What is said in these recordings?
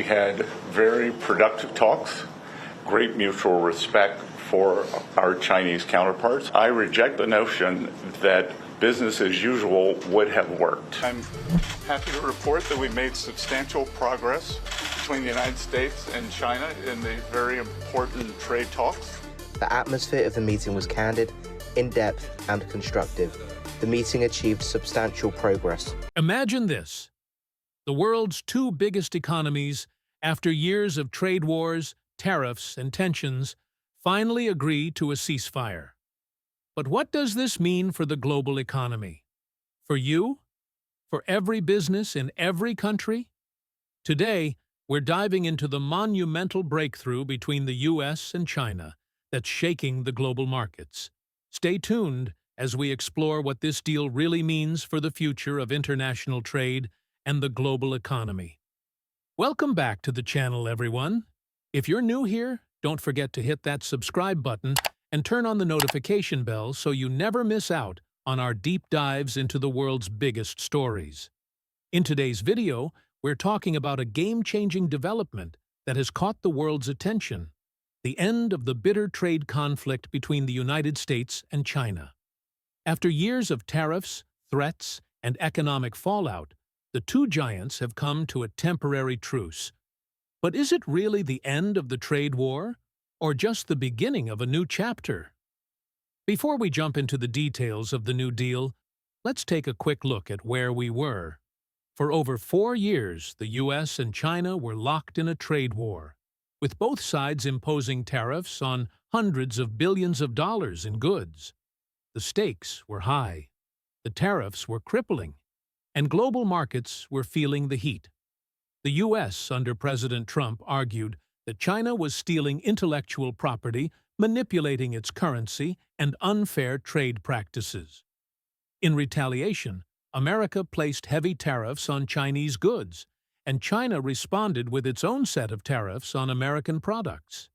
We had very productive talks, great mutual respect for our Chinese counterparts. I reject the notion that business as usual would have worked. I'm happy to report that we made substantial progress between the United States and China in the very important trade talks. The atmosphere of the meeting was candid, in-depth, and constructive. The meeting achieved substantial progress. Imagine this. The world's two biggest economies, after years of trade wars, tariffs, and tensions, finally agree to a ceasefire. But what does this mean for the global economy? For you? For every business in every country? Today, we're diving into the monumental breakthrough between the U.S. and China that's shaking the global markets. Stay tuned as we explore what this deal really means for the future of international trade and the global economy. Welcome back to the channel, everyone. If you're new here, don't forget to hit that subscribe button and turn on the notification bell so you never miss out on our deep dives into the world's biggest stories. In today's video, we're talking about a game-changing development that has caught the world's attention: the end of the bitter trade conflict between the United States and China. After years of tariffs, threats, and economic fallout, the two giants have come to a temporary truce. But is it really the end of the trade war, or just the beginning of a new chapter? Before we jump into the details of the new deal, let's take a quick look at where we were. For over 4 years, the U.S. and China were locked in a trade war, with both sides imposing tariffs on hundreds of billions of dollars in goods. The stakes were high, the tariffs were crippling, and global markets were feeling the heat. The U.S. under President Trump argued that China was stealing intellectual property, manipulating its currency, and unfair trade practices. In retaliation, America placed heavy tariffs on Chinese goods, and China responded with its own set of tariffs on American products.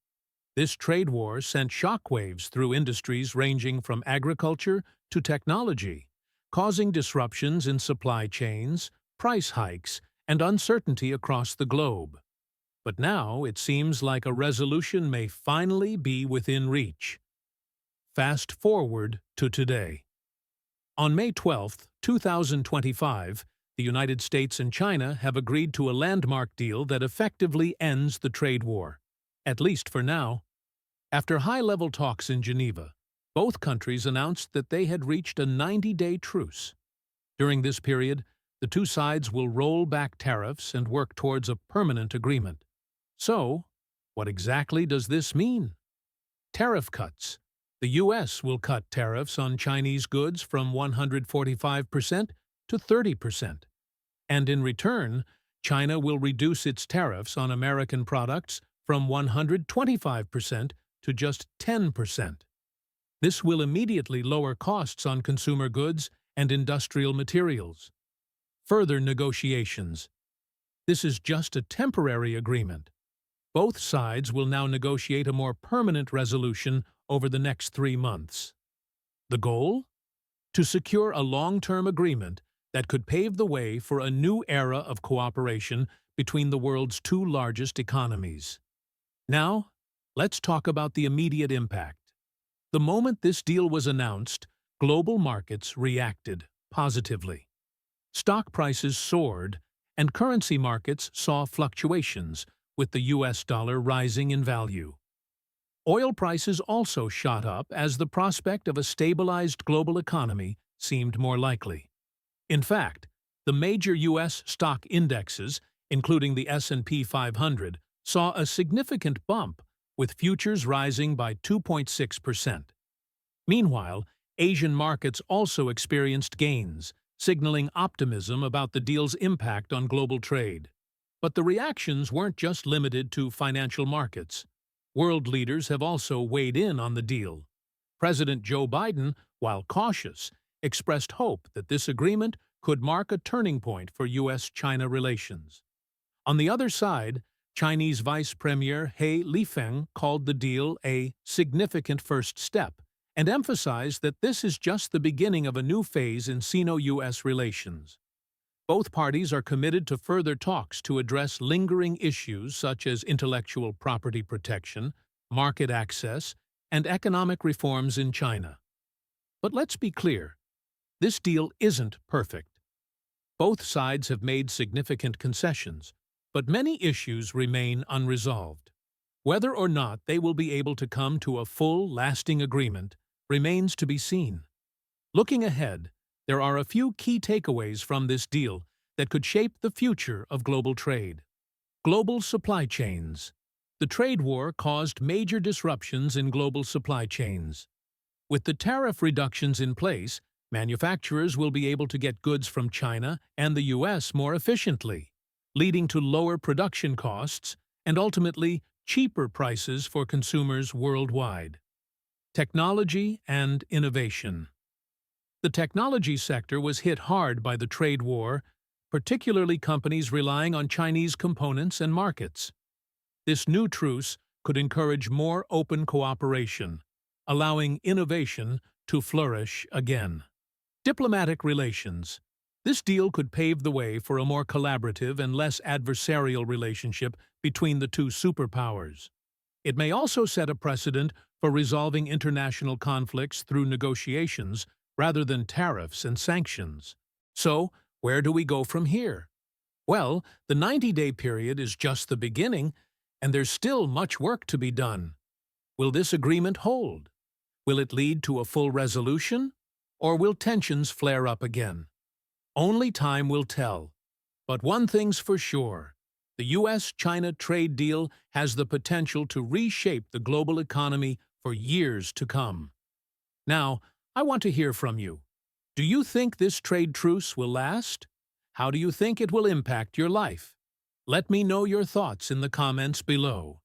This trade war sent shockwaves through industries ranging from agriculture to technology, causing disruptions in supply chains, price hikes, and uncertainty across the globe. But now it seems like a resolution may finally be within reach. Fast forward to today. On May 12, 2025, the United States and China have agreed to a landmark deal that effectively ends the trade war, at least for now. After high-level talks in Geneva, both countries announced that they had reached a 90-day truce. During this period, the two sides will roll back tariffs and work towards a permanent agreement. So, what exactly does this mean? Tariff cuts. The U.S. will cut tariffs on Chinese goods from 145% to 30%. And in return, China will reduce its tariffs on American products from 125% to just 10%. This will immediately lower costs on consumer goods and industrial materials. Further negotiations. This is just a temporary agreement. Both sides will now negotiate a more permanent resolution over the next 3 months. The goal? To secure a long-term agreement that could pave the way for a new era of cooperation between the world's two largest economies. Now, let's talk about the immediate impact. The moment this deal was announced, global markets reacted positively. Stock prices soared, and currency markets saw fluctuations, with the U.S. dollar rising in value. Oil prices also shot up as the prospect of a stabilized global economy seemed more likely. In fact, the major U.S. stock indexes, including the S&P 500, saw a significant bump, with futures rising by 2.6%. Meanwhile, Asian markets also experienced gains, signaling optimism about the deal's impact on global trade. But the reactions weren't just limited to financial markets. World leaders have also weighed in on the deal. President Joe Biden, while cautious, expressed hope that this agreement could mark a turning point for U.S.-China relations. On the other side, Chinese Vice Premier He Lifeng called the deal a significant first step and emphasized that this is just the beginning of a new phase in Sino-U.S. relations. Both parties are committed to further talks to address lingering issues such as intellectual property protection, market access, and economic reforms in China. But let's be clear, this deal isn't perfect. Both sides have made significant concessions, but many issues remain unresolved. Whether or not they will be able to come to a full, lasting agreement remains to be seen. Looking ahead, there are a few key takeaways from this deal that could shape the future of global trade. Global supply chains. The trade war caused major disruptions in global supply chains. With the tariff reductions in place, manufacturers will be able to get goods from China and the US more efficiently, leading to lower production costs and ultimately cheaper prices for consumers worldwide. Technology and innovation. The technology sector was hit hard by the trade war, particularly companies relying on Chinese components and markets. This new truce could encourage more open cooperation, allowing innovation to flourish again. Diplomatic relations. This deal could pave the way for a more collaborative and less adversarial relationship between the two superpowers. It may also set a precedent for resolving international conflicts through negotiations rather than tariffs and sanctions. So, where do we go from here? Well, the 90-day period is just the beginning, and there's still much work to be done. Will this agreement hold? Will it lead to a full resolution? Or will tensions flare up again? Only time will tell. But one thing's for sure. The U.S.-China trade deal has the potential to reshape the global economy for years to come. Now, I want to hear from you. Do you think this trade truce will last? How do you think it will impact your life? Let me know your thoughts in the comments below.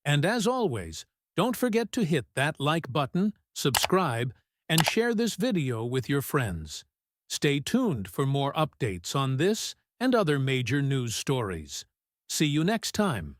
And as always, don't forget to hit that like button, subscribe, and share this video with your friends. Stay tuned for more updates on this and other major news stories. See you next time.